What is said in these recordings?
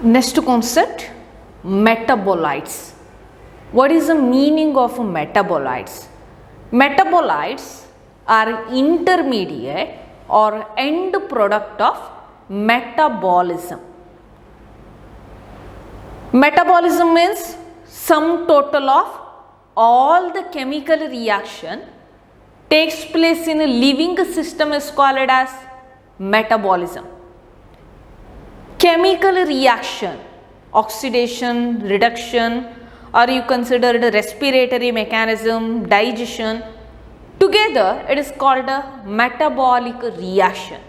Next concept, metabolites. What is the meaning of metabolites? Metabolites are intermediate or end product of metabolism. Metabolism means sum total of all the chemical reaction takes place in a living system is called as metabolism. Chemical reaction, oxidation, reduction, or you consider the respiratory mechanism, digestion, together it is called a metabolic reaction.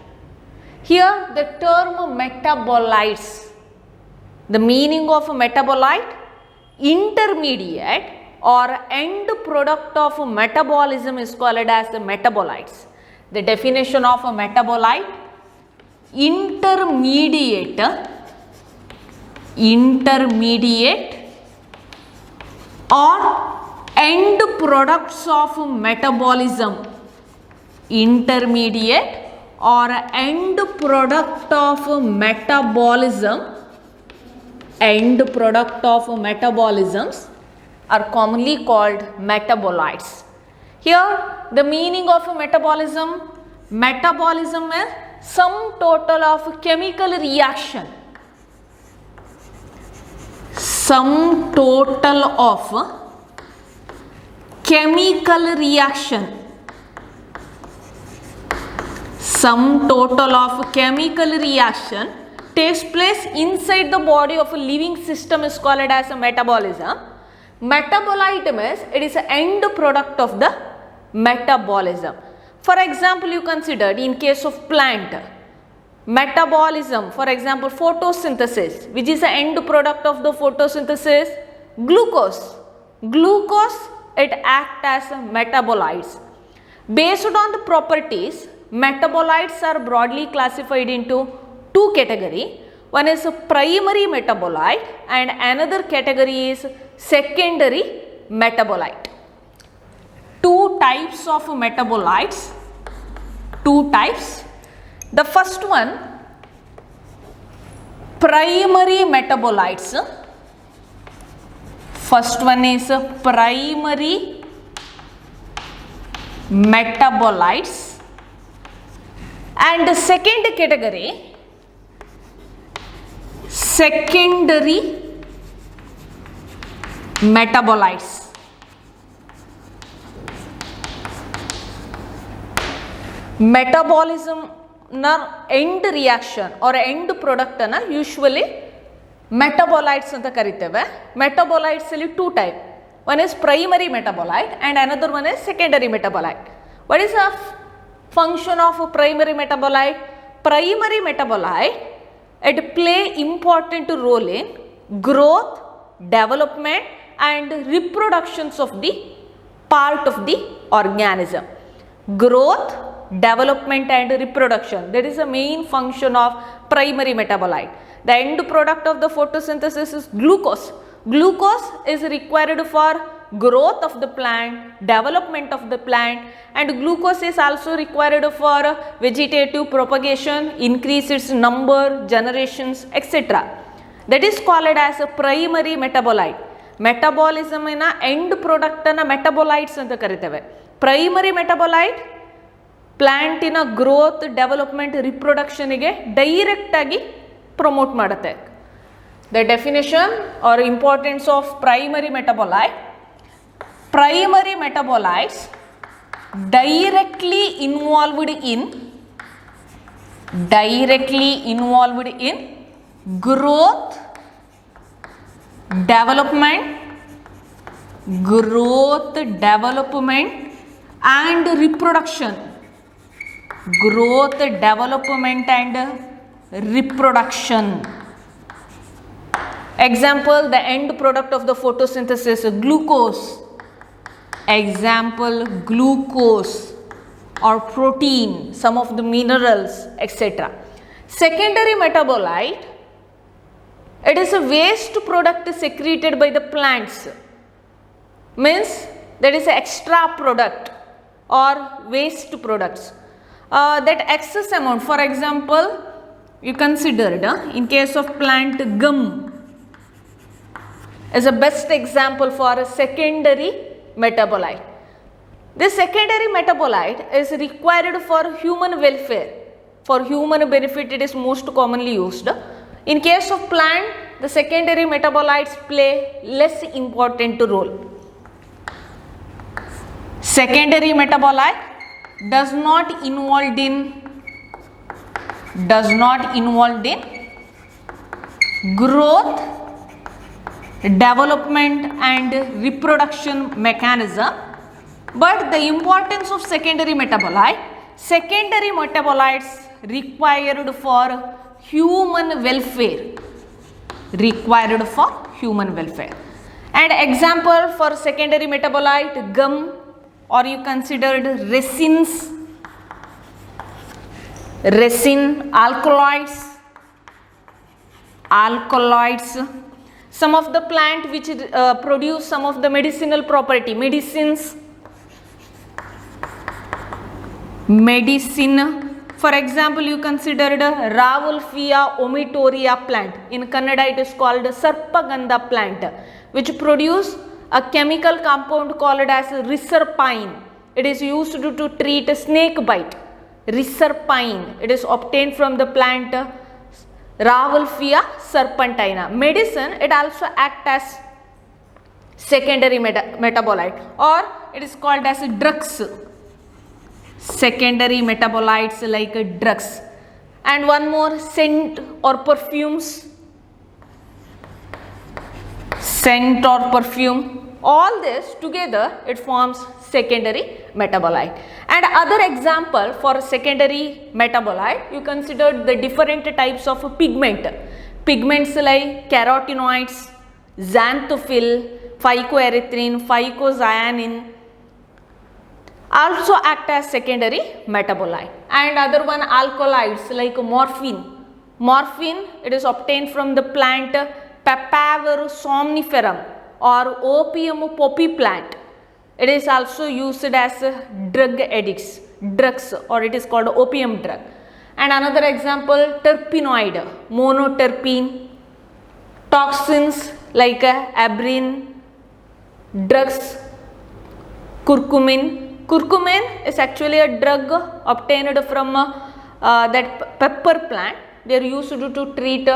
Here the term metabolites, the meaning of a metabolite, intermediate or end product of metabolism is called as metabolites. The definition of a metabolite, intermediate or end products of metabolism, intermediate or end product of metabolism, end product of metabolisms are commonly called metabolites. Here the meaning of metabolism, metabolism is sum total of chemical reaction, sum total of chemical reaction, sum total of chemical reaction takes place inside the body of a living system is called as a metabolism. Metabolite means it is an end product of the metabolism. For example, you considered in case of plant, metabolism, for example photosynthesis, which is the end product of the photosynthesis, glucose. Glucose, it acts as metabolites. Based on the properties, metabolites are broadly classified into two categories. One is a primary metabolite and another category is secondary metabolite. Two types of metabolites, two types. The first one, primary metabolites. First one is primary metabolites, and the second category, secondary metabolites. Metabolism na end reaction or end product na usually metabolites anta kariteve. Metabolites alli two type. One is primary metabolite and another one is secondary metabolite. What is the function of a primary metabolite? Primary metabolite, it play important role in growth, development and reproductions of the part of the organism. Growth, development and reproduction, that is the main function of primary metabolite. The end product of the photosynthesis is glucose. Glucose is required for growth of the plant, development of the plant, and glucose is also required for vegetative propagation, increase its number, generations, etc. That is called as a primary metabolite. Metabolism ina end product na metabolites anta kariteve. Primary metabolite ಪ್ಲ್ಯಾಂಟಿನ growth, development, ರಿಪ್ರೊಡಕ್ಷನ್ಗೆ direct ಆಗಿ promote ಮಾಡುತ್ತೆ. The definition or importance of primary metabolite. Primary metabolites directly involved in growth, development and reproduction. Growth, development and reproduction. Example, the end product of the photosynthesis, glucose. Example, glucose or protein, some of the minerals, etc. Secondary metabolite, it is a waste product secreted by the plants. Means that is an extra product or waste products. That excess amount, for example you considered in case of plant gum is a best example for a secondary metabolite. This secondary metabolite is required for human welfare. For human benefit it is most commonly used. In case of plant, the secondary metabolites play less important role. Secondary metabolite does not involved in growth, development and reproduction mechanism. But the importance of secondary metabolites required for human welfare. And example for secondary metabolite gum, or you considered resins, resin, alkaloids, some of the plant which produce some of the medicinal property, medicine. For example, you considered Rauwolfia omitoria plant. In Kannada it is called Sarpagandha plant, which produce a chemical compound called as reserpine. It is used to treat snake bite. Reserpine, it is obtained from the plant Rauwolfia serpentina. Medicine, it also acts as secondary metabolite, or it is called as drugs. Secondary metabolites like drugs. And one more, scent or perfumes. All this together it forms secondary metabolite. And other example for secondary metabolite, you consider the different types of pigments like carotenoids, xanthophyll, phycoerythrin, phycocyanin also act as secondary metabolite. And other one, alkaloids like morphine, it is obtained from the plant Papaver somniferum or Opium poppy plant. It is also used as drugs, or it is called opium drug. And another example, terpenoid, monoterpene, toxins like abrine, drugs, curcumin. Curcumin is actually a drug obtained from that pepper plant. They are used to treat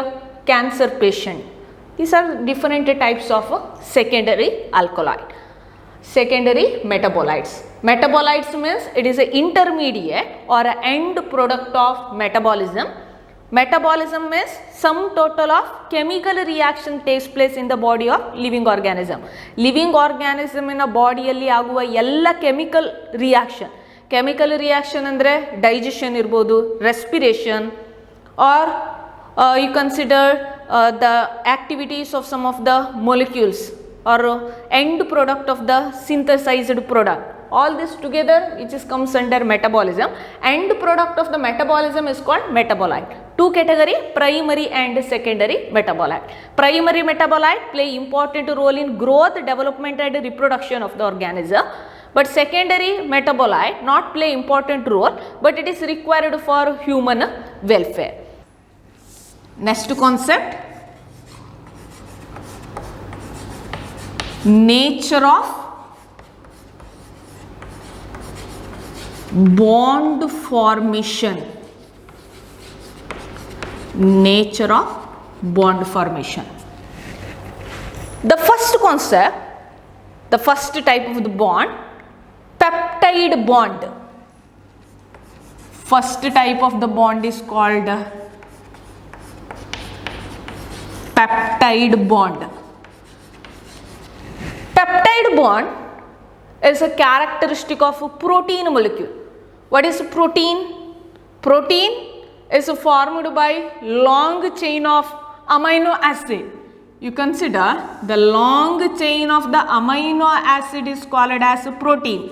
cancer patient. These are different types of secondary metabolites. Metabolites means it is an intermediate or an end product of metabolism. Metabolism means sum total of chemical reaction takes place in the body of living organism. Living organism in a body alli aguva ella chemical reaction andre digestion irbodu, respiration, or you consider the activities of some of the molecules or end product of the synthesized product. All this together which is comes under metabolism. End product of the metabolism is called metabolite. Two category, primary and secondary metabolite. Primary metabolite play important role in growth, development and reproduction of the organism. But secondary metabolite not play important role, but it is required for human welfare. Next concept, nature of bond formation. The first concept, the first type of the bond, peptide bond. First type of the bond is called peptide bond. Peptide bond is a characteristic of a protein molecule. What is protein? Protein is formed by long chain of amino acid. You consider the long chain of the amino acid is called as protein.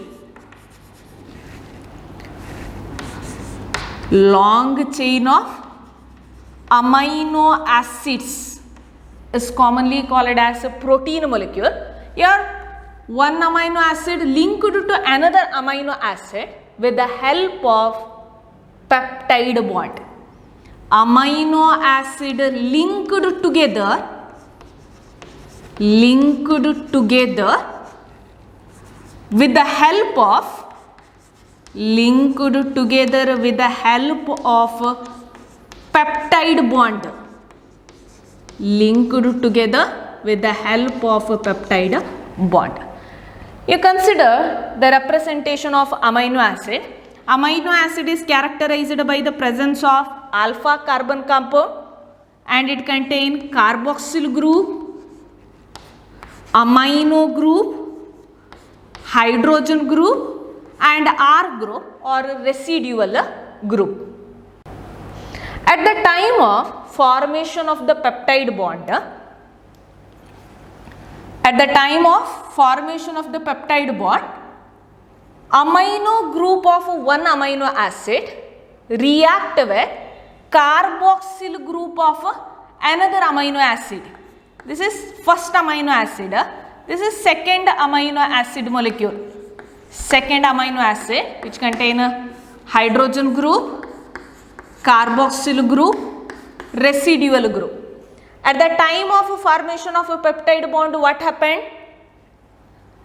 Long chain of amino acids is commonly called as a protein molecule. Here one amino acid linked to another amino acid with the help of peptide bond. amino acid linked together with the help of peptide bond. You consider the representation of amino acid. Amino acid is characterized by the presence of alpha carbon compound and it contains carboxyl group, amino group, hydrogen group and R group or residual group. At the time of formation of the peptide bond, amino group of one amino acid react with carboxyl group of another amino acid. This is first amino acid. This is second amino acid molecule. Second amino acid which contain hydrogen group, carboxyl group, residual group. At the time of formation of a peptide bond, what happened?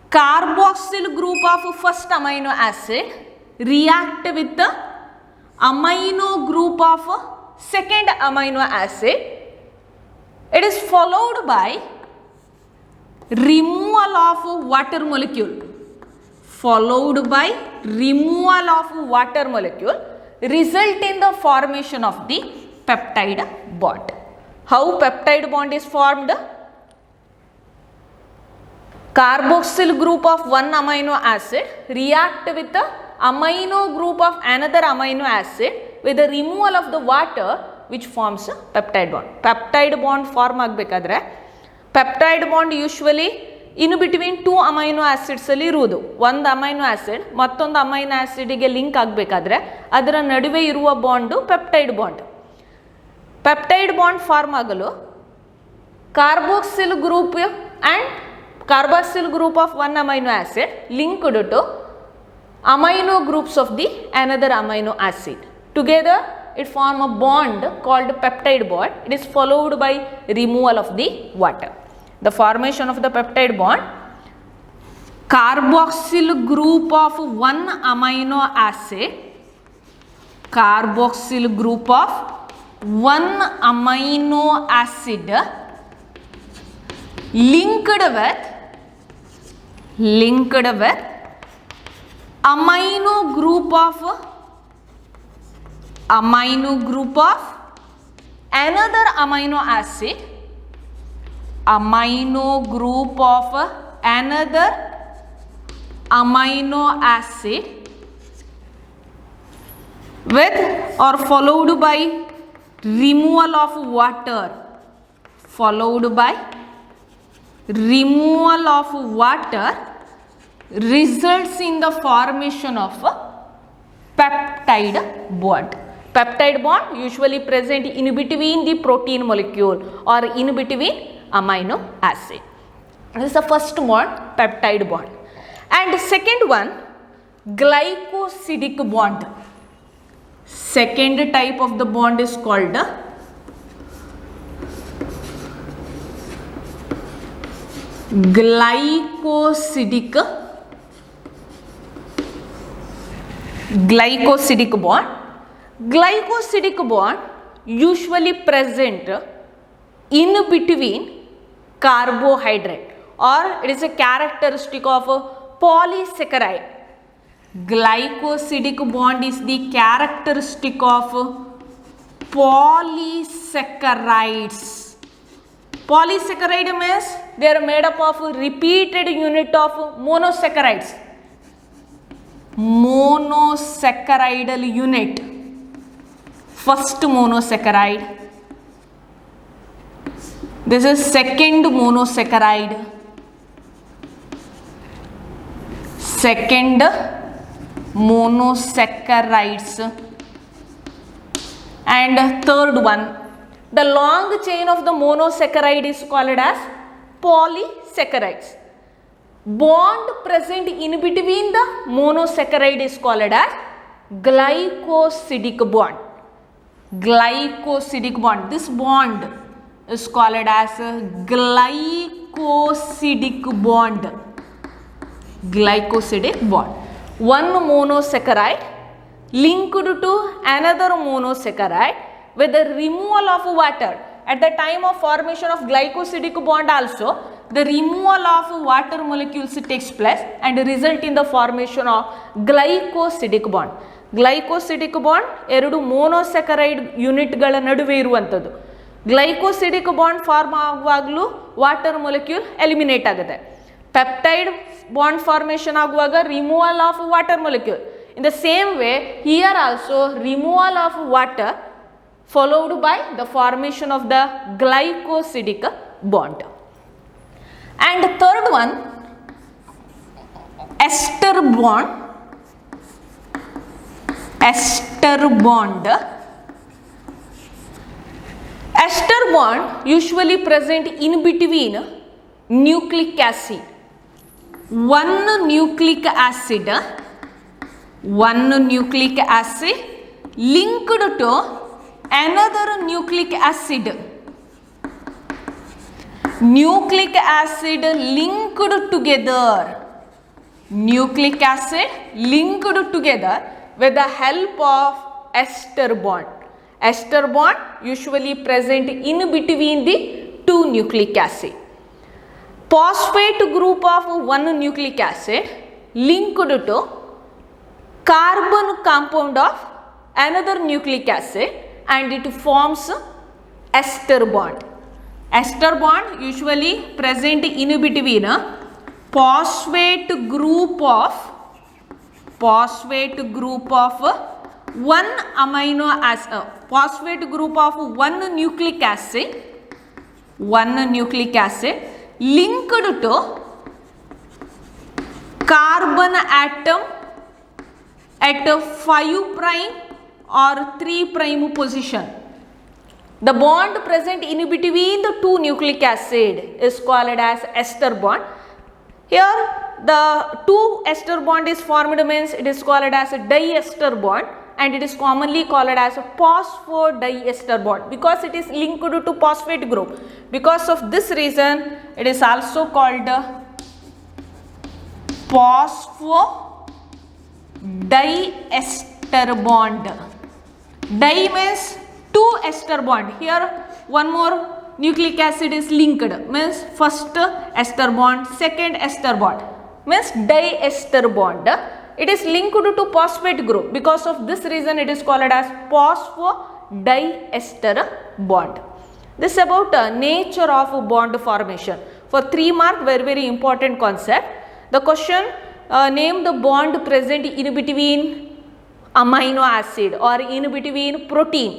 Carboxyl group of first amino acid react with the amino group of second amino acid. It is followed by removal of water molecule. Result in the formation of the peptide bond. How peptide bond is formed? Carboxyl group of one amino acid react with the amino group of another amino acid with the removal of the water which forms a peptide bond. Peptide bond form ಆಗಬೇಕಾದ್ರೆ peptide bond usually in between two amino acids ಅಲ್ಲಿ ಇರುವುದು. ಒಂದು amino acid ಮತ್ತೊಂದು amino ಆಸಿಡ್ಗೆ link ಆಗಬೇಕಾದ್ರೆ ಅದರ ನಡುವೆ ಇರುವ bond peptide bond. Peptide bond form ಆಗಲು carboxyl group and carboxyl group of one amino acid linked to amino groups of the another amino acid. Together it form a bond called peptide bond. It is followed by removal of the water. The formation of the peptide bond, carboxyl group of one amino acid, carboxyl group of one amino acid linked with amino group of another amino acid, amino group of another amino acid with or followed by removal of water, results in the formation of a peptide bond. Peptide bond usually present in between the protein molecule or in between amino acid. This is the first bond, peptide bond. And second one, glycosidic bond. Second type of the bond is called glycosidic bond. Glycosidic bond usually present in between carbohydrate or it is a characteristic of a polysaccharide. Glycosidic bond is the characteristic of polysaccharides. Polysaccharide means they are made up of repeated unit of monosaccharides. Monosaccharide unit. First monosaccharide. This is second monosaccharide. Second monosaccharides. And third one. The long chain of the monosaccharide is called as polysaccharides. Bond present in between the monosaccharide is called as glycosidic bond. glycosidic bond. This bond is called as a glycosidic bond. Glycosidic bond. One monosaccharide linked to another monosaccharide with the removal of water. At the time of formation of glycosidic bond also, the removal of water molecules takes place and result in the formation of glycosidic bond. Glycosidic bond ಎರಡು monosaccharide ಯೂನಿಟ್ಗಳ ನಡುವೆ ಇರುವಂಥದ್ದು. Glycosidic bond form ಆಗುವಾಗಲೂ water molecule eliminate ಆಗುತ್ತೆ. Peptide bond formation ಆಗುವಾಗ removal of water molecule. In the same way here also removal of water followed by the formation of the glycosidic bond. And third one, ester bond. Ester bond. Ester bond usually present in between nucleic acid. One nucleic acid linked to another nucleic acid. Nucleic acid linked together. Nucleic acid linked together with the help of ester bond. Ester bond usually present in between the two nucleic acid. Phosphate group of one nucleic acid linked to carbon compound of another nucleic acid and it forms ester bond. Ester bond usually present in between a phosphate group of one amino acid, phosphate group of one nucleic acid linked to carbon atom at 5' or 3' position. The bond present in between the two nucleic acid is called as ester bond. Here the two ester bond is formed means it is called as a diester bond and it is commonly called as a phosphodiester bond because it is linked to phosphate group. Because of this reason it is also called phosphodiester bond. Di means two ester bond. Here one more nucleic acid is linked means first ester bond, second ester bond means diester bond. It is linked to phosphate group. Because of this reason it is called as phosphodiester bond. This is about nature of bond formation. For 3 mark very important concept. The question name the bond present in between amino acid or in between protein.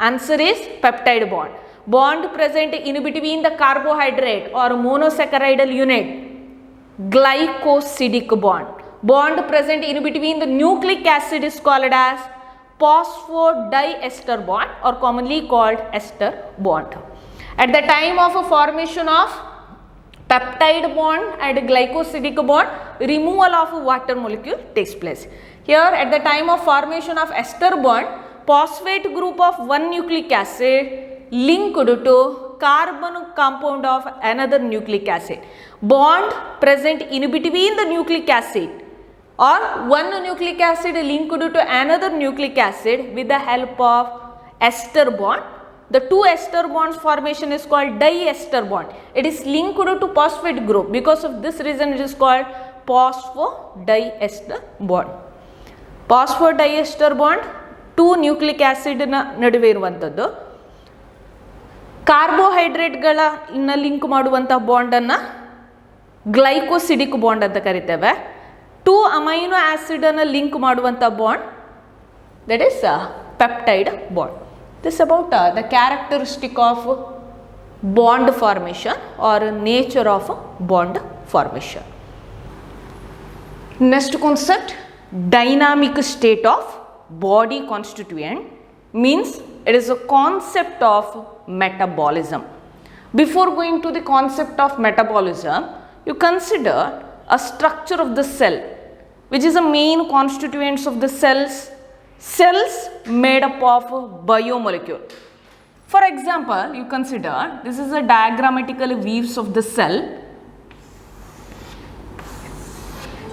Answer is peptide bond. Bond present in between the carbohydrate or monosaccharidal unit, glycosidic bond. Bond present in between the nucleic acid is called as phosphodiester bond or commonly called ester bond. At the time of a formation of peptide bond and glycosidic bond, removal of water molecule takes place. Here at the time of formation of ester bond, phosphate group of one nucleic acid linked to carbon compound of another nucleic acid. Bond present in between the nucleic acid or one nucleic acid linked to another nucleic acid with the help of ester bond. The two ester bonds formation is called diester bond. It is linked to phosphate group. Because of this reason it is called phosphodiester bond. Phosphodiester bond two nucleic acid ನಡುವೆ ಇರುವಂಥದ್ದು. ಕಾರ್ಬೋಹೈಡ್ರೇಟ್ಗಳ link ಮಾಡುವಂಥ ಬಾಂಡನ್ನು glycosidic bond ಅಂತ ಕರಿತೇವೆ. Two amino ಆಸಿಡನ್ನು link ಮಾಡುವಂಥ bond that is peptide bond. This about the characteristic of bond formation or nature of bond formation. Next concept, dynamic state of body constituent means it is a concept of metabolism. Before going to the concept of metabolism, you consider a structure of the cell which is the main constituents of the cell's cells made up of biomolecule. For example, you consider this is a diagrammatical views of the cell.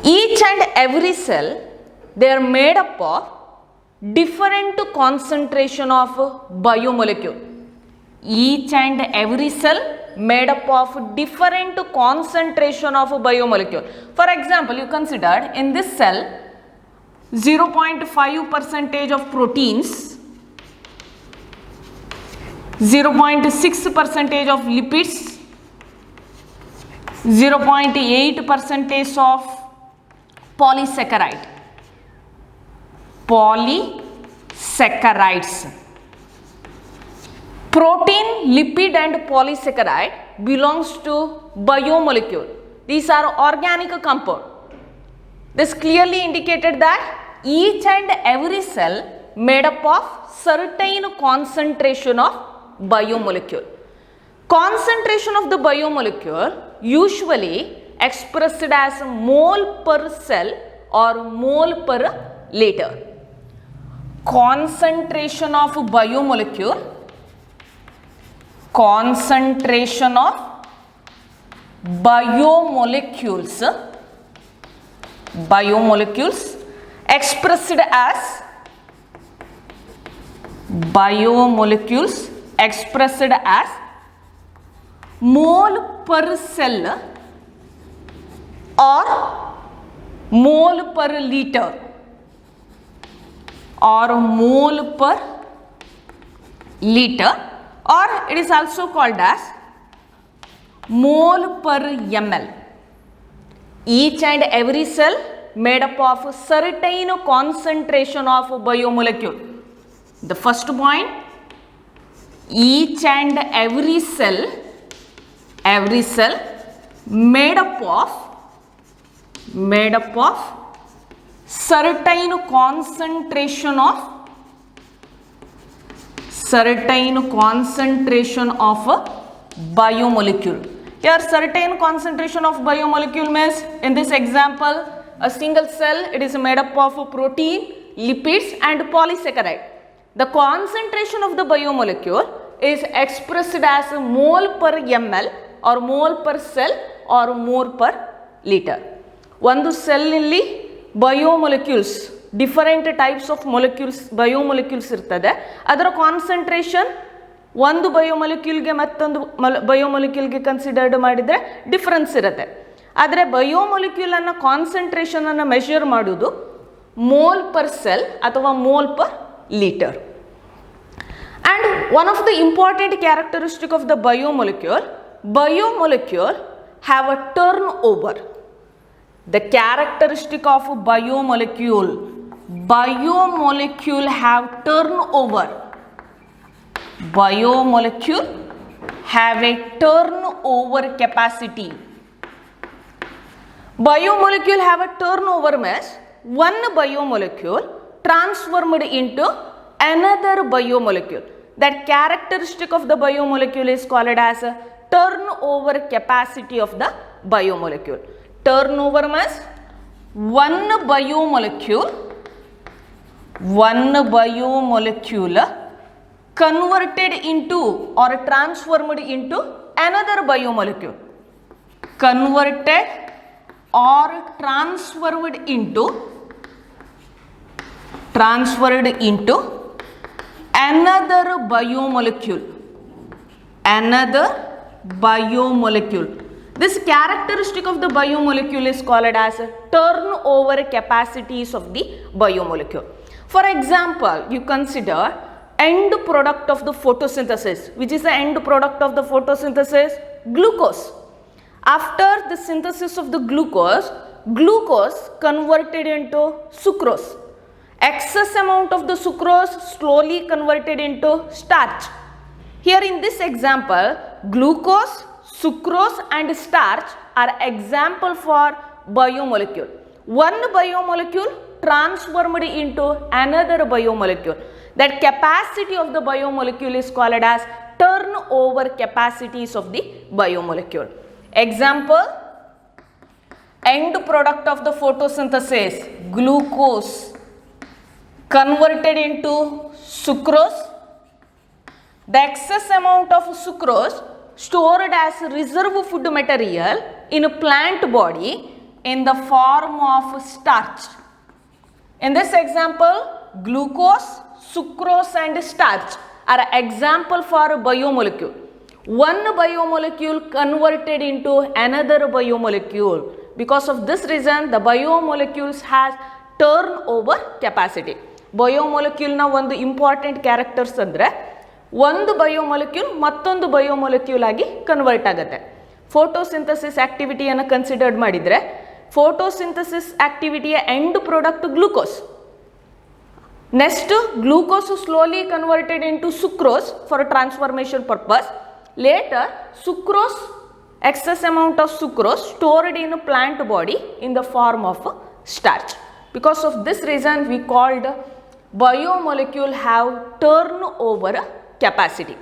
Each and every cell, they are made up of different concentration of biomolecule. Each and every cell made up of different concentration of biomolecule. For example, you considered in this cell 0.5% of proteins, 0.6% of lipids, 0.8% of polysaccharides. Protein, lipid and polysaccharide belongs to biomolecule. These are organic compound. This clearly indicated that each and every cell made up of certain concentration of biomolecule. Concentration of the biomolecule usually expressed as mole per cell or mole per liter. Concentration of biomolecule, concentration of biomolecules expressed as mole per cell or mole per liter or mole per liter, or it is also called as mole per ml. Each and every cell made up of certain concentration of biomolecule. The first point, each and every cell made up of certain concentration of biomolecule. Here certain concentration of biomolecule means, in this example, a single cell, it is made up of protein, lipids and polysaccharide. The concentration of the biomolecule is expressed as mole per ml or mole per cell or mole per liter. ಒಂದು ಸೆಲ್ನಲ್ಲಿ ಬಯೋಮೊಲಿಕ್ಯೂಲ್ಸ್, different types of ಬಯೋಮೊಲಿಕ್ಯೂಲ್ಸ್ ಇರ್ತದೆ. ಅದರ concentration ಒಂದು ಬಯೋಮೊಲಿಕ್ಯೂಲ್ಗೆ ಮತ್ತೊಂದು ಬಯೋಮೊಲಿಕ್ಯೂಲ್ಗೆ considered ಮಾಡಿದರೆ difference ಇರುತ್ತೆ. ಆದರೆ ಬಯೋಮೊಲಿಕ್ಯೂಲನ್ನು ಕಾನ್ಸಂಟ್ರೇಷನನ್ನು measure ಮಾಡೋದು mole per cell ಅಥವಾ mole per litre. And one of the important characteristic of the biomolecule have a turnover. The characteristic of biomolecule have turnover. Biomolecule have a turnover capacity. Biomolecule have a turnover means one biomolecule transformed into another biomolecule. That characteristic of the biomolecule is called as a turnover capacity of the biomolecule. Turnover means one biomolecule converted into or transformed into another biomolecule. Converted or transferred into another biomolecule. This characteristic of the biomolecule is called as turnover capacities of the biomolecule. For example, you consider end product of the photosynthesis. Which is the end product of the photosynthesis? Glucose. After the synthesis of the glucose converted into sucrose. Excess amount of the sucrose slowly converted into starch. Here in this example, glucose, sucrose and starch are example for biomolecule. One biomolecule transformed into another biomolecule. That capacity of the biomolecule is called as turnover capacities of the biomolecule. Example, end product of the photosynthesis, glucose. converted into sucrose. The excess amount of sucrose stored as reserve food material in a plant body in the form of starch. In this example, glucose, sucrose and starch are example for biomolecule. One biomolecule converted into another biomolecule. Because of this reason, the biomolecules has turnover capacity. Biomolecule na ಒಂದು important characters ಅಂದ್ರೆ ಒಂದು biomolecule ಮತ್ತೊಂದು biomolecule ಆಗಿ convert ಆಗುತ್ತೆ. Photosynthesis ಆಕ್ಟಿವಿಟಿಯನ್ನು considered ಮಾಡಿದರೆ photosynthesis ಆಕ್ಟಿವಿಟಿಯ end product glucose. Next glucose slowly converted into sucrose for transformation purpose. Later sucrose excess amount of sucrose stored in a plant body in the form of starch. Because of this reason we called biomolecule have turnover capacity.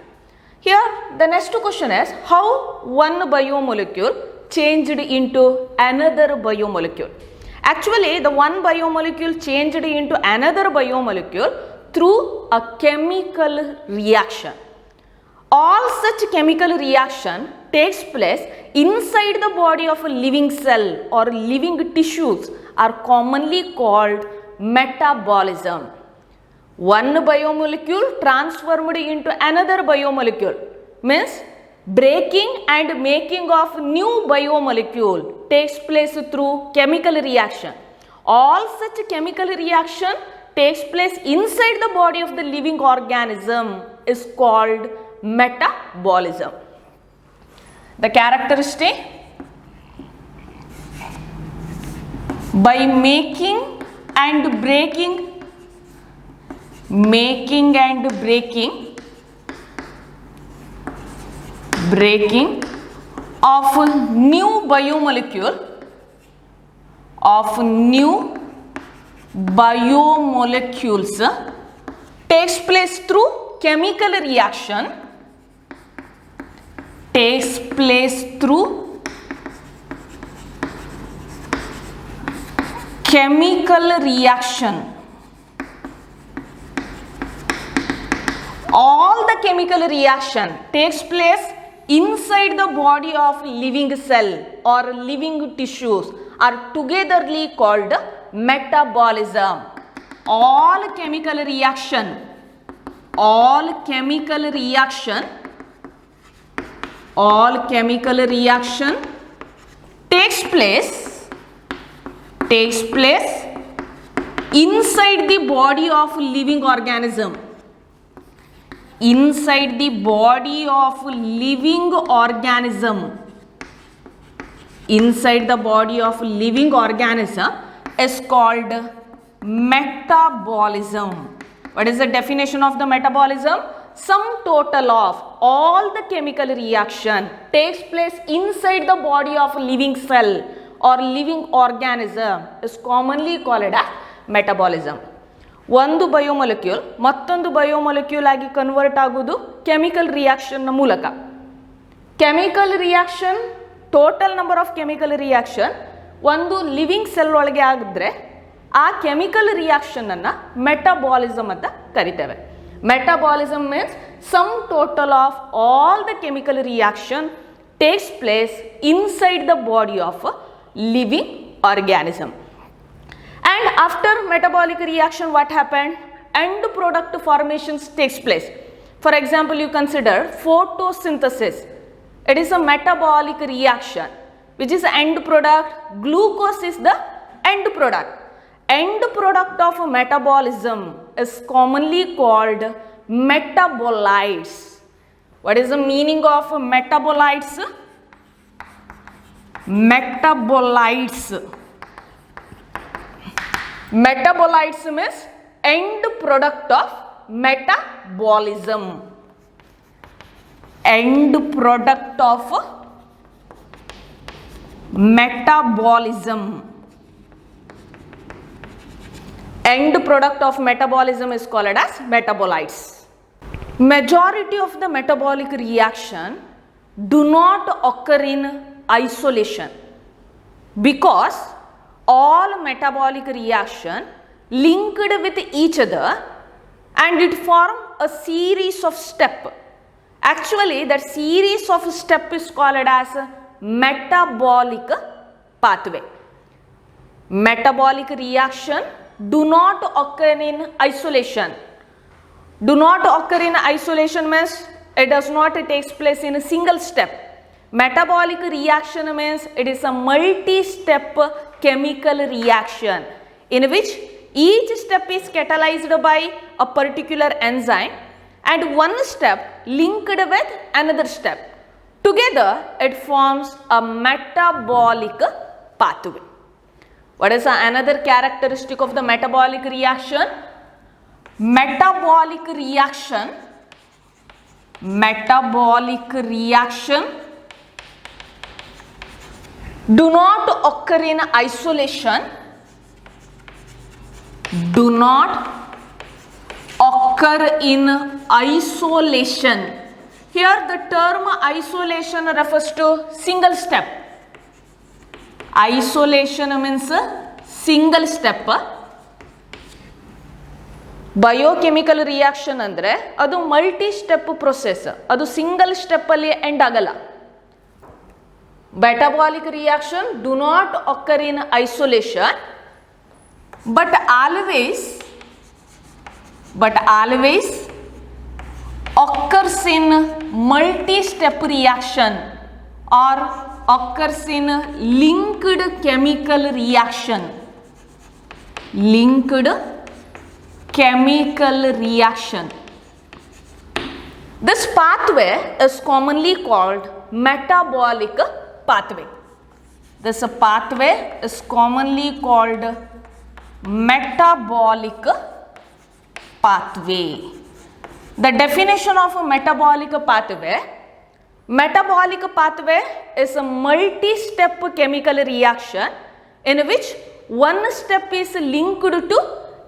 Here the next question is how one biomolecule changed into another biomolecule. Actually the one biomolecule changed into another biomolecule through a chemical reaction. All such chemical reaction takes place inside the body of a living cell or living tissues are commonly called metabolism. One biomolecule transformed into another biomolecule means breaking and making of new biomolecule takes place through chemical reaction. All such chemical reaction takes place inside the body of the living organism is called metabolism. The characteristic: by making and breaking of new biomolecules takes place through chemical reaction. All the chemical reaction takes place inside the body of living cell or living tissues are togetherly called metabolism. All chemical reaction takes place inside the body of living organism. Inside the body of living organism is called metabolism. What is the definition of the metabolism? Sum total of all the chemical reaction takes place inside the body of living cell or living organism is commonly called as metabolism. ಒಂದು biomolecule ಮತ್ತೊಂದು biomolecule ಆಗಿ convert ಆಗೋದು chemical ರಿಯಾಕ್ಷನ್ನ ಮೂಲಕ. Chemical reaction, total number of chemical reaction ಒಂದು living cell ಒಳಗೆ ಆಗಿದ್ರೆ ಆ chemical reaction ಅನ್ನು ಮೆಟಬಾಲಿಸಮ್ ಅಂತ ಕರಿತೇವೆ. Metabolism means sum total of all the chemical reaction takes place inside the body of a living organism. And after metabolic reaction, what happened? End product formations takes place. For example, you consider photosynthesis. It is a metabolic reaction. Which is the end product? Glucose is the end product. End product of metabolism is commonly called metabolites. What is the meaning of metabolites? Metabolites means end product of metabolism. End product of metabolism. End product of metabolism is called as metabolites. Majority of the metabolic reaction do not occur in isolation because all metabolic reaction linked with each other and it form a series of step. Actually, that series of step is called as metabolic pathway. Metabolic reaction do not occur in isolation. Do not occur in isolation means it does not take place in a single step. Metabolic reaction means it is a multi-step chemical reaction in which each step is catalyzed by a particular enzyme and one step linked with another step. Together it forms a metabolic pathway. What is another characteristic of the metabolic reaction? Metabolic reaction do not occur in isolation. Do not occur in isolation. Here the term isolation refers to single step. Isolation means single step. Biochemical reaction andre adu multi step process. Adu single step alli end agala. Metabolic reaction do not occur in isolation but always occurs in multi-step reaction or occurs in linked chemical reaction. Linked chemical reaction. This pathway is commonly called metabolic pathway. This pathway is commonly called metabolic pathway. The definition of a metabolic pathway. Metabolic pathway is a multi-step chemical reaction in which one step is linked to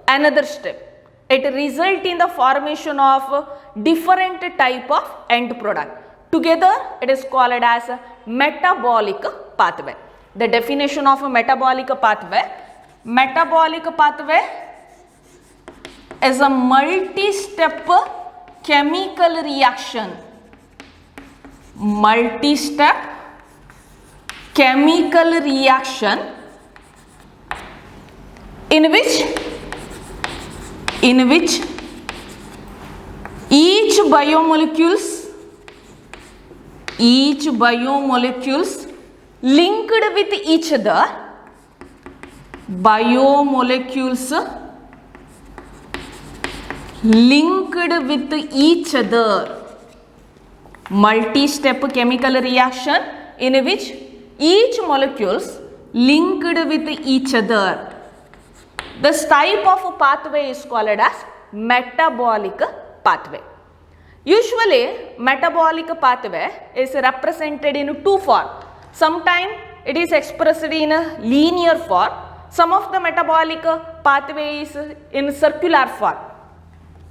another step. It results in the formation of different type of end product. Together it is called as a metabolic pathway. The definition of a metabolic pathway. Metabolic pathway is a multi-step chemical reaction. Multi-step chemical reaction in which each biomolecules linked with each other. Biomolecules linked with each other. Multi-step chemical reaction in which each molecules linked with each other. This type of pathway is called as metabolic pathway. Usually metabolic pathway is represented in two forms. Sometimes it is expressed in a linear form. Some of the metabolic pathway is in circular form.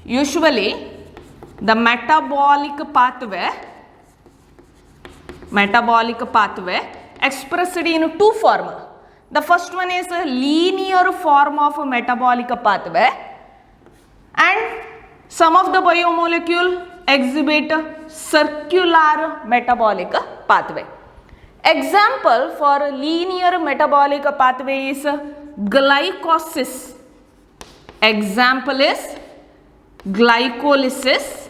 Usually the metabolic pathway expressed in two forms. The first one is a linear form of metabolic pathway and some of the biomolecule exhibit circular metabolic pathway. Example for linear metabolic pathway is glycolysis. Example is glycolysis.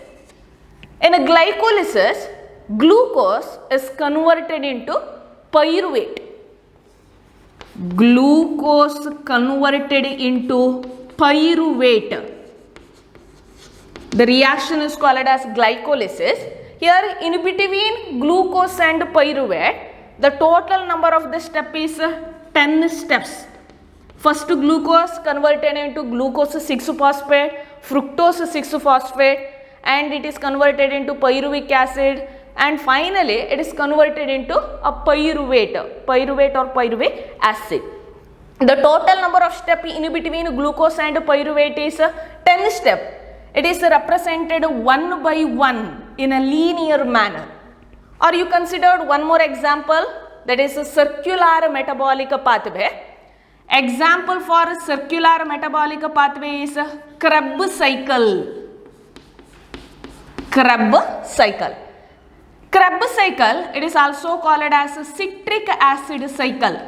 In a glycolysis, glucose is converted into pyruvate. Glucose converted into pyruvate. The reaction is called as glycolysis. Here in between glucose and pyruvate, the total number of the step is 10 steps. First glucose converted into glucose 6-phosphate, fructose 6-phosphate, and it is converted into pyruvic acid, and finally it is converted into a pyruvate or pyruvic acid. The total number of steps in between glucose and pyruvate is 10 steps. It is represented one by one in a linear manner. Or you considered one more example, that is a circular metabolic pathway. Example for circular metabolic pathway is Krebs cycle. Krebs cycle. Krebs cycle, it is also called as citric acid cycle.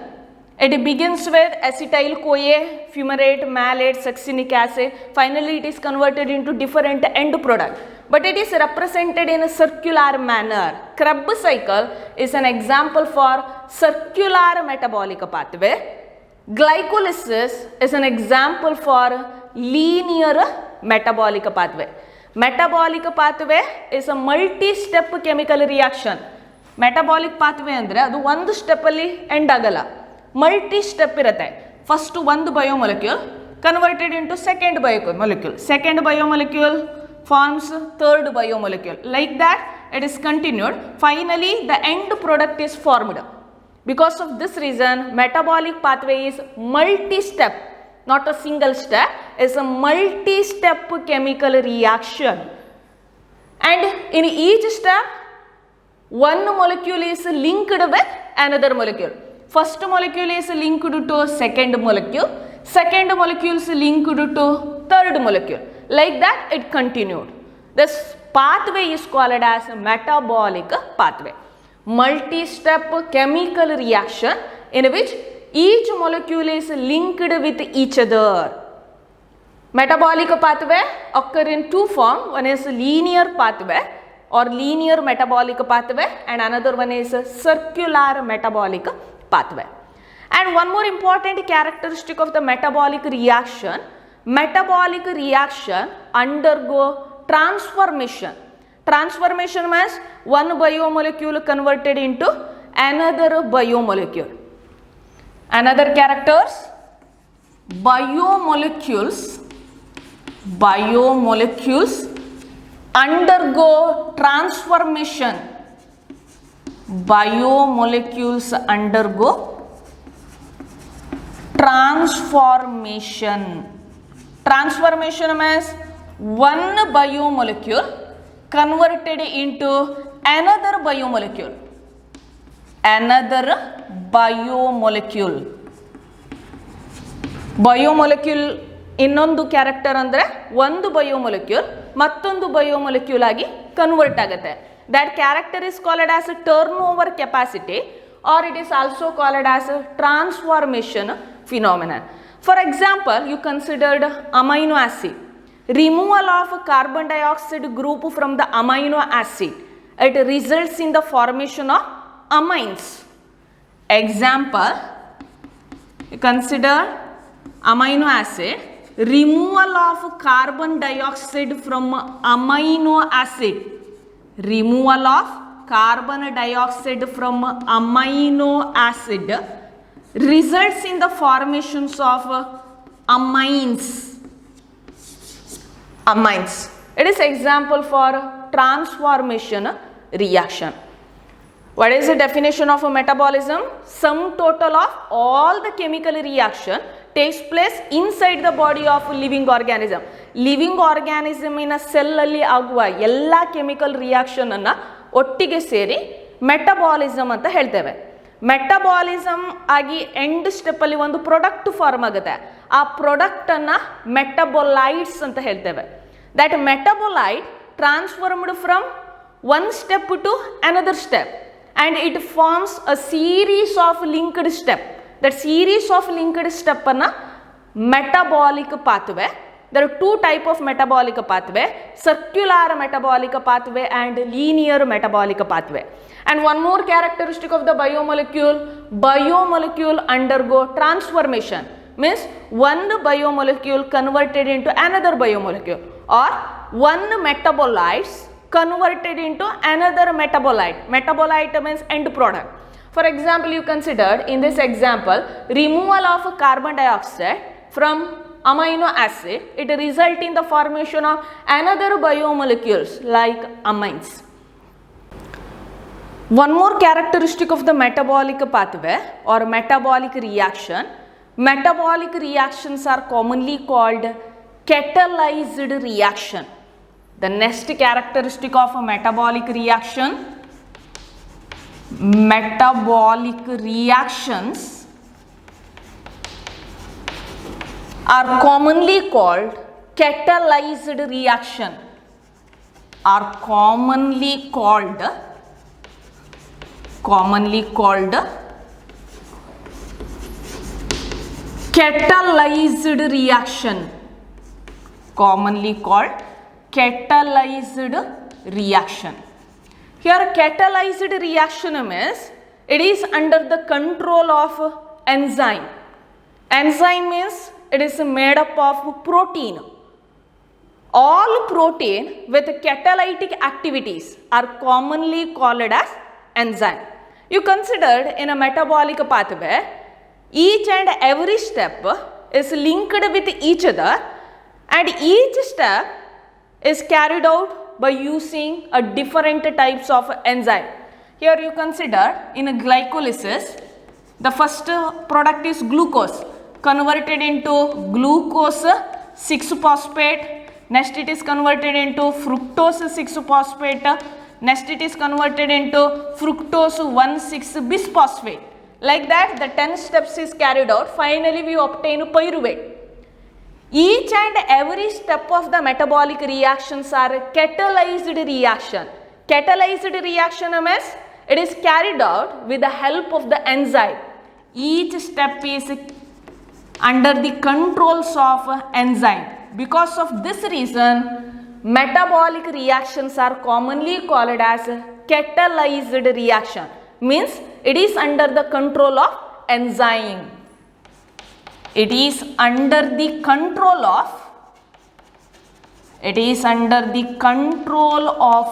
It begins with acetyl-CoA, fumarate, malate, succinic acid. Finally, it is converted into different end product. But it is represented in a circular manner. Krebs cycle is an example for circular metabolic pathway. Glycolysis is an example for linear metabolic pathway. Metabolic pathway is a multi-step chemical reaction. Metabolic pathway andre adu ಒಂದು step ಅಲ್ಲಿ end ಆಗಲ್ಲ, multi step ಇರುತ್ತೆ. First ಒಂದು biomolecule converted into second biomolecule, second biomolecule forms third biomolecule. Like that it is continued. Finally the end product is formed. Because of this reason metabolic pathway is multi-step, not a single step. It's a multi-step chemical reaction, and in each step one molecule is linked with another molecule. First molecule is linked to second molecule, second molecule is linked to third molecule. Like that it continued. This pathway is called as metabolic pathway. Multi-step chemical reaction in which each molecule is linked with each other. Metabolic pathway occur in two forms. One is linear pathway or linear metabolic pathway, and another one is circular metabolic pathway. And one more important characteristic of the metabolic reaction undergo transformation. Transformation means one biomolecule converted into another biomolecule. Another characters, biomolecules undergo transformation. Biomolecules undergo transformation. Transformation means one biomolecule converted into another biomolecule. Another biomolecule. Biomolecule ಇನ್ನೊಂದು character ಅಂದರೆ ಒಂದು ಬಯೋಮೊಲಿಕ್ಯೂಲ್ ಮತ್ತೊಂದು ಬಯೋಮೊಲಿಕ್ಯೂಲ್ ಆಗಿ convert ಆಗುತ್ತೆ. That character is called as a turnover capacity, or it is also called as a transformation phenomenon. For example, you considered amino acid. Removal of carbon dioxide group from the amino acid, it results in the formation of amines. Example, you consider amino acid. Removal of carbon dioxide from amino acid. Removal of carbon dioxide from amino acid results in the formations of amines. Amines. It is example for transformation reaction. What is the definition of a metabolism? Sum total of all the chemical reaction takes place inside the body of living organism. Living organism in a cell alli aguva ella chemical reaction anna ಒಟ್ಟಿಗೆ ಸೇರಿ metabolism ಅಂತ ಹೇಳ್ತೇವೆ. Metabolism ಆಗಿ end step ಅಲ್ಲಿ ಒಂದು product form ಆಗುತ್ತೆ. ಆ product ಅನ್ನ ಮೆಟಬೊಲೈಟ್ಸ್ ಅಂತ ಹೇಳ್ತೇವೆ. That metabolite transformed from one step to another step, and it forms a series of linked step. That series of linked step anna metabolic pathway. There are two type of metabolic pathway: circular metabolic pathway and linear metabolic pathway. And one more characteristic of the biomolecule undergo transformation, means one biomolecule converted into another biomolecule, or one metabolites converted into another metabolite. Metabolite means end product. For example, you considered in this example removal of carbon dioxide from amino acid, it result in the formation of another biomolecules like amines. One more characteristic of the metabolic pathway or metabolic reaction, metabolic reactions are commonly called catalyzed reaction. The next characteristic of a metabolic reaction, metabolic reactions are commonly called catalyzed reaction, are commonly called catalyzed reaction, commonly called catalyzed reaction. Here catalyzed reaction means it is under the control of enzyme. Enzyme means it is made up of protein. All protein with catalytic activities are commonly called as enzyme. You considered in a metabolic pathway, each and every step is linked with each other, and each step is carried out by using a different types of enzyme. Here you consider in a glycolysis, the first product is glucose, converted into glucose 6-phosphate, next it is converted into fructose 6-phosphate, next it is converted into fructose 1,6-bisphosphate. Like that the 10 steps is carried out. Finally we obtain pyruvate. Each and every step of the metabolic reactions are catalyzed reaction. Catalyzed reaction means it is carried out with the help of the enzyme. Each step is under the controls of enzyme. Because of this reason, metabolic reactions are commonly called as catalyzed reaction. Means it is under the control of enzyme. It is under the control of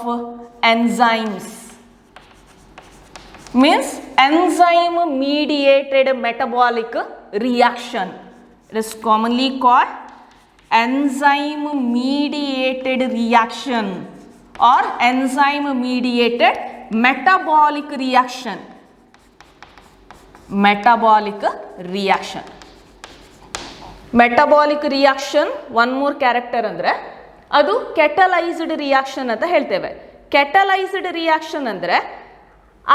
enzymes. Means enzyme mediated metabolic reaction. It is commonly called enzyme mediated reaction or enzyme mediated metabolic reaction. Metabolic reaction. Metabolic reaction one more character andre adu catalyzed reaction anta helteve. Catalyzed reaction andre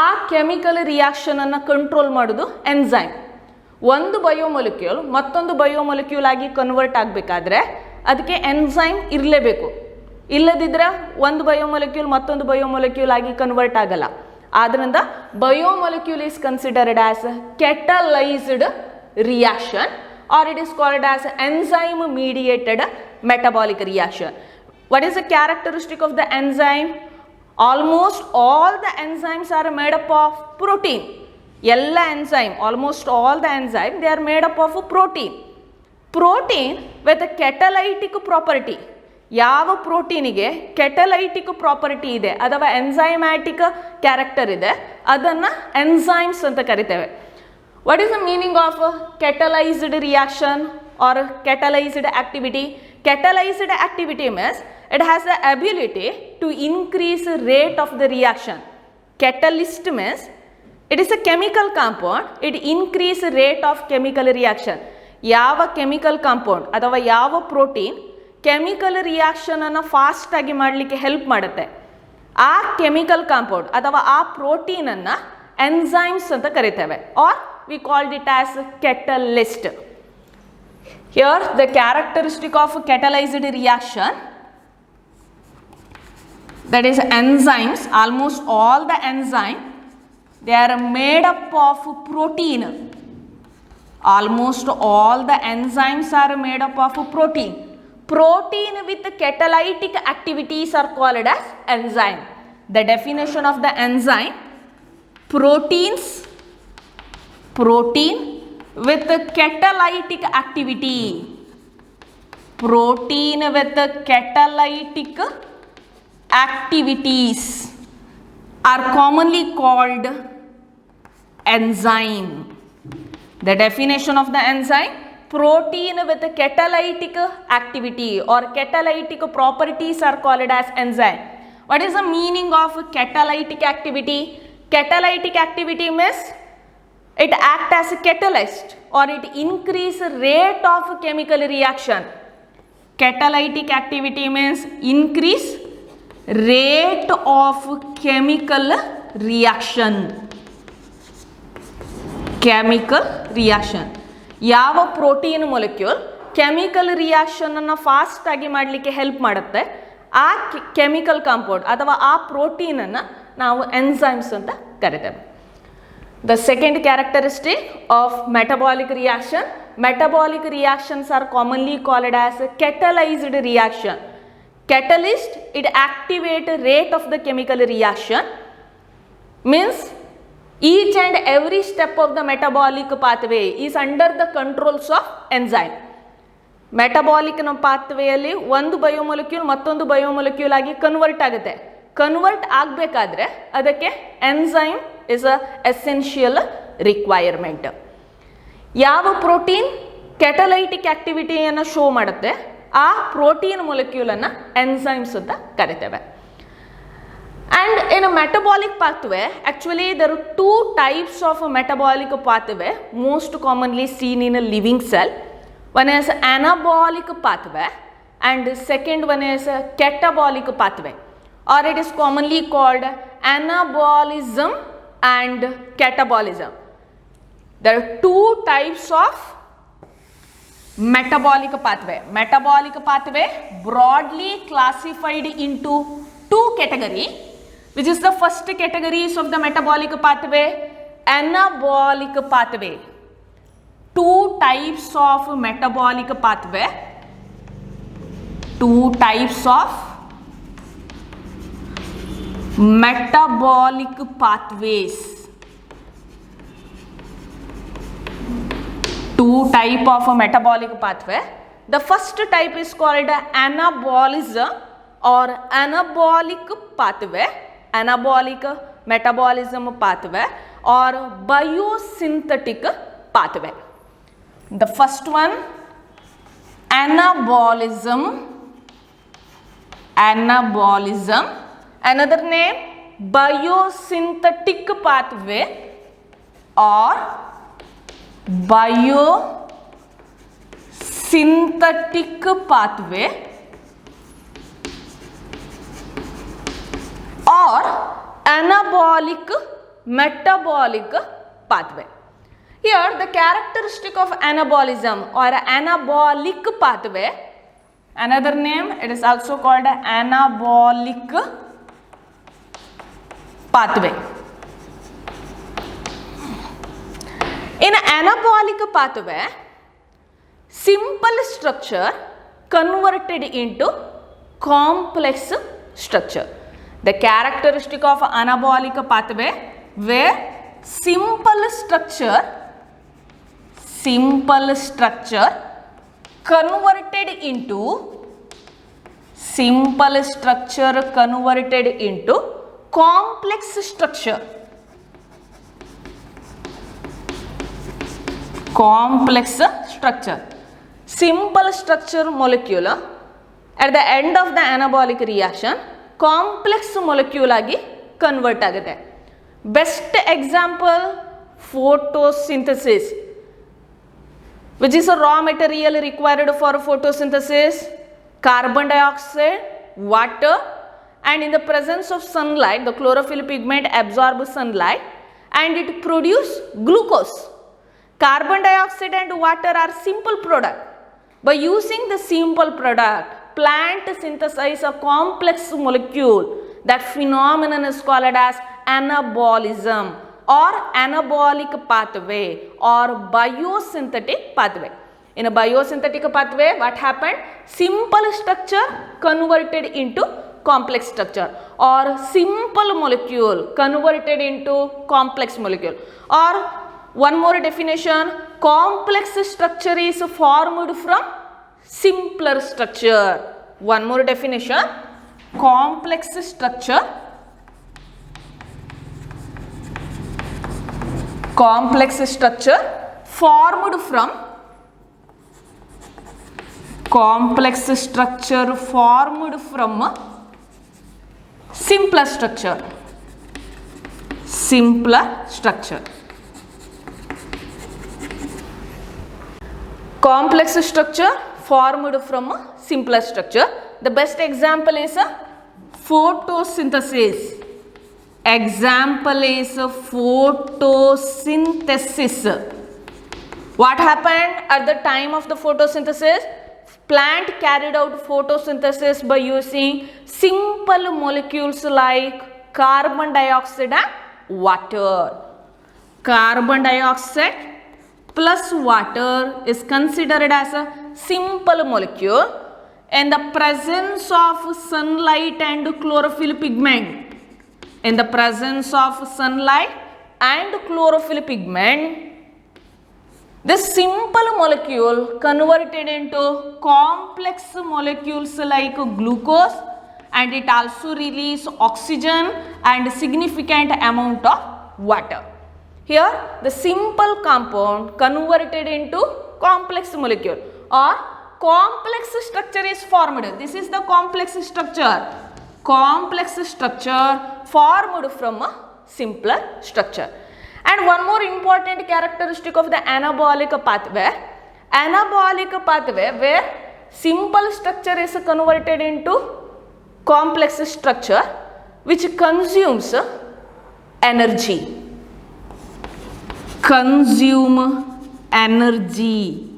ಆ chemical reaction ಅನ್ನು control ಮಾಡೋದು enzyme. ಒಂದು biomolecule ಮತ್ತೊಂದು biomolecule ಆಗಿ convert ಆಗಬೇಕಾದ್ರೆ ಅದಕ್ಕೆ enzyme ಇರಲೇಬೇಕು. ಇಲ್ಲದಿದ್ದರೆ ಒಂದು ಬಯೋಮಾಲಿಕ್ಯೂಲ್ ಮತ್ತೊಂದು ಬಯೋಮಾಲಿಕ್ಯೂಲ್ ಆಗಿ ಕನ್ವರ್ಟ್ ಆಗಲ್ಲ. ಆದ್ದರಿಂದ biomolecule is considered as catalyzed reaction or it is called as enzyme mediated metabolic reaction. What is the characteristic of the enzyme? Almost all the enzymes are made up of protein. Ella enzyme, almost all the enzyme, they are made up of protein. Protein with a catalytic property. ಯಾವ ಪ್ರೋಟೀನಿಗೆ ಕೆಟಲೈಟಿಕ್ property ಇದೆ ಅಥವಾ enzymatic character ಇದೆ ಅದನ್ನು enzymes ಅಂತ ಕರಿತೇವೆ. What is the meaning of catalyzed reaction or catalyzed activity? Catalyzed activity means it has the ability to increase rate of the reaction. Catalyst means it is a chemical compound, it increase rate of chemical reaction. ಯಾವ chemical compound ಅಥವಾ ಯಾವ protein chemical reaction ಅನ್ನು fast ಆಗಿ ಮಾಡಲಿಕ್ಕೆ help ಮಾಡುತ್ತೆ, ಆ chemical compound ಅಥವಾ ಆ ಪ್ರೋಟೀನ್ ಅನ್ನು ಎಂಜೈಮ್ಸ್ ಅಂತ ಕರಿತೇವೆ or we called it as catalyst. Here the characteristic of catalyzed reaction, that is enzymes, almost all the enzyme they are made up of protein. Almost all the enzymes are made up of protein. Protein with catalytic activities are called as enzyme. The definition of the enzyme: protein with catalytic activity. Protein with catalytic activities are commonly called enzyme. The definition of the enzyme: protein with catalytic activity or catalytic properties are called as enzyme. What is the meaning of catalytic activity? Catalytic activity means it acts as a catalyst or it increase rate of chemical reaction. Catalytic activity means increase rate of chemical reaction. Chemical reaction. ಯಾವ protein molecule chemical ರಿಯಾಕ್ಷನನ್ನು ಫಾಸ್ಟಾಗಿ ಮಾಡಲಿಕ್ಕೆ help ಮಾಡುತ್ತೆ ಆ chemical compound ಅಥವಾ ಆ ಪ್ರೋಟೀನನ್ನು ನಾವು enzymes ಅಂತ ಕರಿತೇವೆ. The second characteristic of metabolic reaction, metabolic reactions are commonly called as catalyzed reaction. Catalyst, it activate rate of the chemical reaction, means each and every step of the metabolic pathway is under the controls of enzyme. Metabolic ನಮ್ಮ ಪಾತ್ವೆಯಲ್ಲಿ ಒಂದು ಬಯೋಮೊಲಿಕ್ಯೂಲ್ ಮತ್ತೊಂದು ಬಯೋಮೊಲಿಕ್ಯೂಲ್ ಆಗಿ convert ಆಗುತ್ತೆ. Convert ಆಗಬೇಕಾದ್ರೆ ಅದಕ್ಕೆ enzyme is a essential requirement. ಯಾವ protein ಕೆಟಲೈಟಿಕ್ ಆಕ್ಟಿವಿಟಿಯನ್ನು show ಮಾಡುತ್ತೆ ಆ ಪ್ರೋಟೀನ್ ಮೊಲಿಕ್ಯೂಲನ್ನು ಎನ್ಸೈಮ್ಸ್ ಅಂತ ಕರಿತೇವೆ. And in a metabolic pathway, actually there are two types of a metabolic pathway most commonly seen in a living cell. One is anabolic pathway and second one is a catabolic pathway, or it is commonly called anabolism and catabolism. There are two types of metabolic pathway. Metabolic pathway broadly classified into two categories, which is the first categories of the metabolic pathway, anabolic pathway. Two types of metabolic pathway, two types of metabolic pathways, two type of metabolic pathway. The first type is called anabolism or anabolic pathway, anabolic metabolism pathway or biosynthetic pathway. The first one, anabolism, anabolism, another name biosynthetic pathway or biosynthetic pathway or anabolic metabolic pathway. Here the characteristic of anabolism or anabolic pathway, another name it is also called anabolic pathway. In anabolic pathway, simple structure converted into complex structure. The characteristic of anabolic pathway where simple structure converted into complex structure. Complex structure. Simple structure molecule at the end of the anabolic reaction complex molecule ಆಗಿ convert ಆಗುತ್ತೆ. Best example, photosynthesis, which is a raw material required for photosynthesis, carbon dioxide, water, and in the presence of sunlight, the chlorophyll pigment absorbs sunlight and it produces glucose. Carbon dioxide and water are simple product. By using the simple product, plant synthesize a complex molecule. That phenomenon is called as anabolism or anabolic pathway or biosynthetic pathway. In a biosynthetic pathway, what happened? Simple structure converted into complex structure or simple molecule converted into complex molecule. Or one more definition, complex structure is formed from simpler structure. One more definition, complex structure formed from simpler structure. Complex structure formed from a simpler structure. The best example is a photosynthesis. Example is photosynthesis. What happened at the time of the photosynthesis? Plant carried out photosynthesis by using simple molecules like carbon dioxide and water. Carbon dioxide plus water is considered as a simple molecule in the presence of sunlight and chlorophyll pigment. In the presence of sunlight and chlorophyll pigment, this simple molecule converted into complex molecules like glucose, and it also release oxygen and significant amount of water. Here the simple compound converted into complex molecule or complex structure is formed. This is the complex structure. Complex structure formed from a simpler structure. And one more important characteristic of the anabolic pathway where simple structure is converted into complex structure which consumes energy. Consume energy.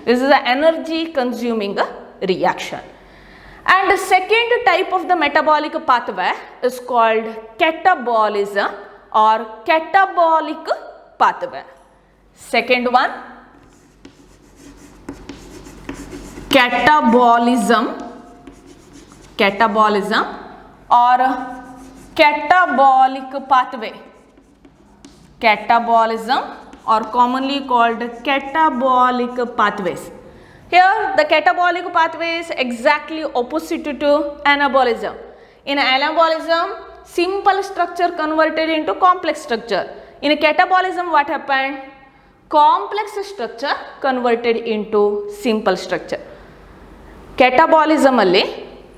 This is an energy consuming reaction. And the second type of the metabolic pathway is called catabolism or catabolic pathway. Second one, catabolism or catabolic pathway. Catabolism or commonly called catabolic pathways. Here the catabolic pathway is exactly opposite to anabolism. In anabolism, simple structure converted into complex structure. In catabolism, what happened? Complex structure converted into simple structure. Catabolism alli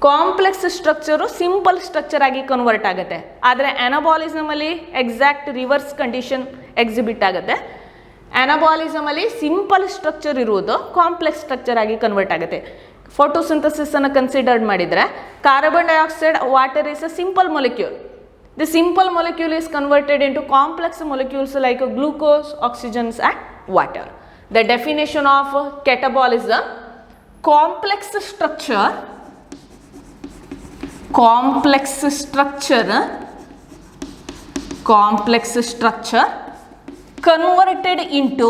complex structure simple structure agi convert ಆಗುತ್ತೆ. ಆದರೆ anabolism ಅಲ್ಲಿ exact reverse condition exhibit ಆಗುತ್ತೆ. Anabolism ಅಲ್ಲಿ simple structure ಇರುವುದು complex structure ಆಗಿ convert ಆಗುತ್ತೆ. Photosynthesis ಅನ್ನು consider ಮಾಡಿದರೆ carbon dioxide water is a simple molecule. The simple molecule is converted into complex molecules like glucose, oxygens and water. The definition of catabolism: complex structure converted into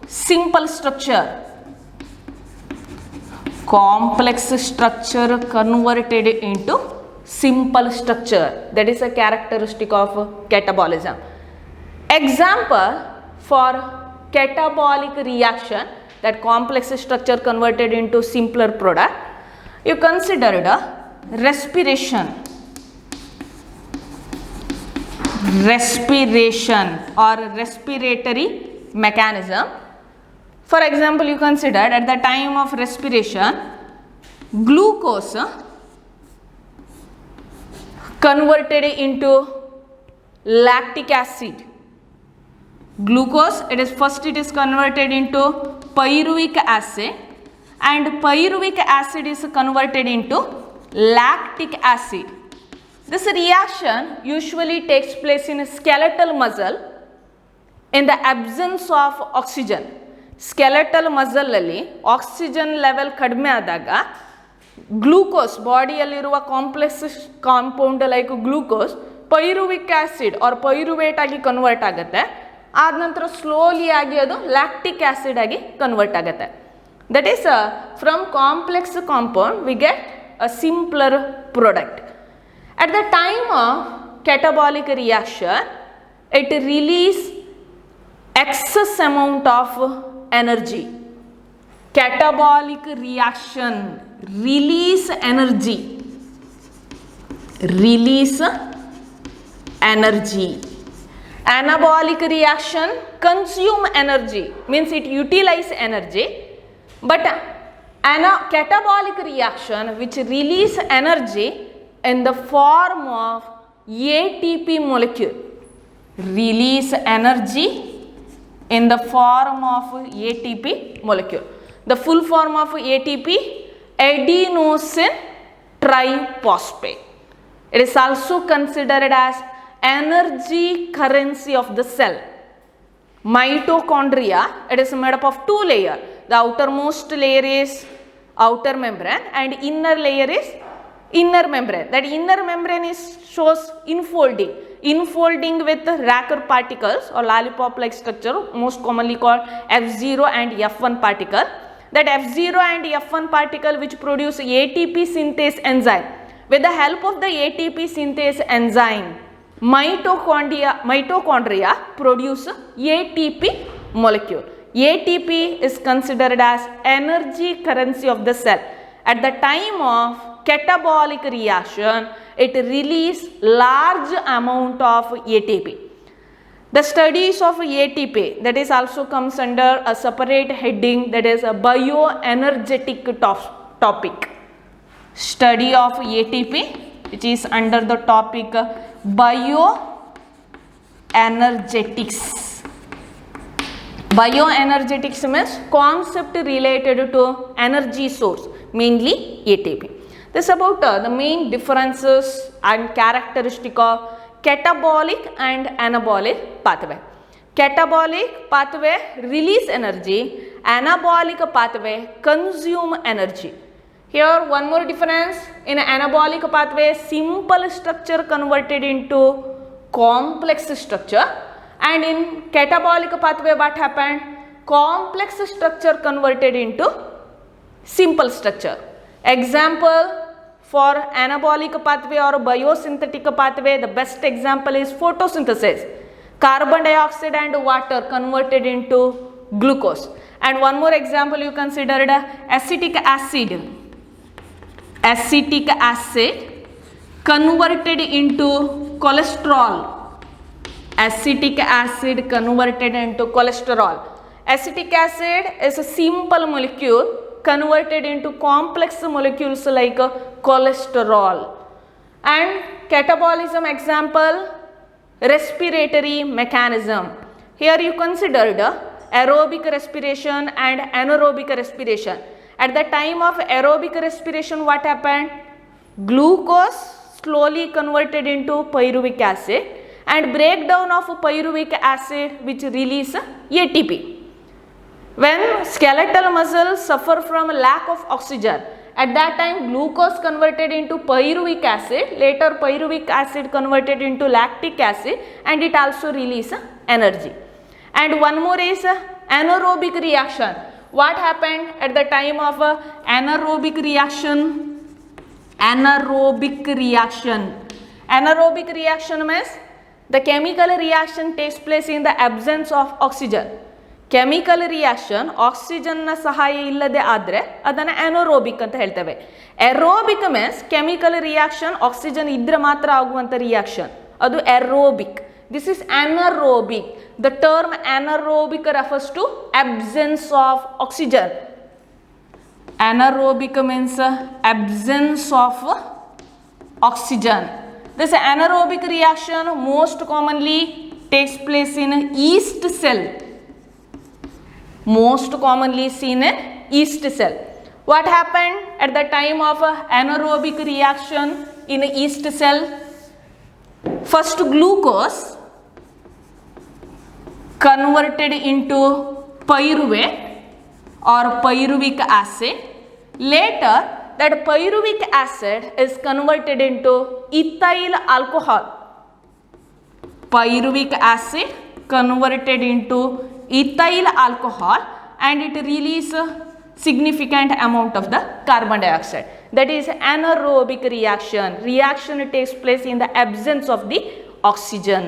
simple structure. Complex structure converted into simple structure. That is a characteristic of catabolism. Example for catabolic reaction, that complex structure converted into simpler product, you considered respiration or respiratory mechanism. For example, you considered at the time of respiration, glucose converted into lactic acid. Glucose, it is converted into pyruvic acid, and pyruvic acid is converted into lactic acid. This reaction usually takes place in skeletal muscle in the absence of oxygen. Skeletal muscle ಅಲ್ಲಿ oxygen level ಕಡಿಮೆ ಆದಾಗ glucose, ಬಾಡಿಯಲ್ಲಿರುವ complex compound like glucose pyruvic acid or pyruvate ಆಗಿ convert ಆಗುತ್ತೆ. ಆದ ನಂತರ slowly ಆಗಿ ಅದು ಲ್ಯಾಕ್ಟಿಕ್ ಆಸಿಡ್ ಆಗಿ ಕನ್ವರ್ಟ್ ಆಗುತ್ತೆ. That is from complex compound we get a simpler product. At the time of catabolic reaction, it release excess amount of energy. Catabolic reaction release energy. Anabolic reaction consume energy, means it utilize energy. But catabolic reaction which release energy in the form of ATP molecule, release energy in the form of ATP molecule. The full form of ATP, adenosine triphosphate. It is also considered as energy currency of the cell. Mitochondria, it is made up of two layers. The outermost layer is outer membrane and inner layer is inner membrane. That inner membrane shows infolding. Infolding with Racker particles or lollipop like structure, most commonly called F0 and F1 particle. That F0 and F1 particle which produce ATP synthase enzyme. With the help of the ATP synthase enzyme, mitochondria produce ATP molecule. ATP is considered as energy currency of the cell. At the time of catabolic reaction, it releases large amount of ATP. The studies of ATP, that is also comes under a separate heading, that is a bioenergetic topic. Study of ATP, which is under the topic bioenergetics. Bioenergetics means concept related to energy source, mainly ATP. This is about the main differences and characteristic of catabolic and anabolic pathway. Catabolic pathway release energy, anabolic pathway consume energy. Here one more difference, in anabolic pathway simple structure converted into complex structure, and in catabolic pathway what happened? Complex structure converted into simple structure. Example for anabolic pathway or biosynthetic pathway, the best example is photosynthesis. Carbon dioxide and water converted into glucose. And one more example you considered acetic acid. Acetic acid converted into cholesterol. Acetic acid converted into cholesterol. Acetic acid is a simple molecule converted into complex molecules like cholesterol. And catabolism example, respiratory mechanism. Here you considered aerobic respiration and anaerobic respiration. At the time of aerobic respiration, what happened? Glucose slowly converted into pyruvic acid and breakdown of pyruvic acid which release ATP. When skeletal muscles suffer from lack of oxygen, at that time glucose converted into pyruvic acid, later pyruvic acid converted into lactic acid, and it also release energy. And one more is anaerobic reaction. What happened at the time of anaerobic reaction? Anaerobic reaction. Anaerobic reaction means the chemical reaction takes place in the absence of oxygen. Chemical reaction ಆಕ್ಸಿಜನ್ನ ಸಹಾಯ ಇಲ್ಲದೆ ಆದರೆ ಅದನ್ನು anaerobic ಅಂತ ಹೇಳ್ತೇವೆ. Aerobic means chemical reaction oxygen ಇದ್ರೆ ಮಾತ್ರ ಆಗುವಂಥ ರಿಯಾಕ್ಷನ್, ಅದು aerobic. This is anaerobic. The term anaerobic refers to absence of oxygen. Anaerobic means absence of oxygen. This anaerobic reaction most commonly takes place in yeast cell. Most commonly seen in yeast cell. What happened at the time of anaerobic reaction in a yeast cell? First glucose converted into pyruvate or pyruvic acid. Later that pyruvic acid is converted into ethyl alcohol. Pyruvic acid converted into ethyl alcohol and it releases significant amount of the carbon dioxide. That is anaerobic reaction. Reaction takes place in the absence of the oxygen.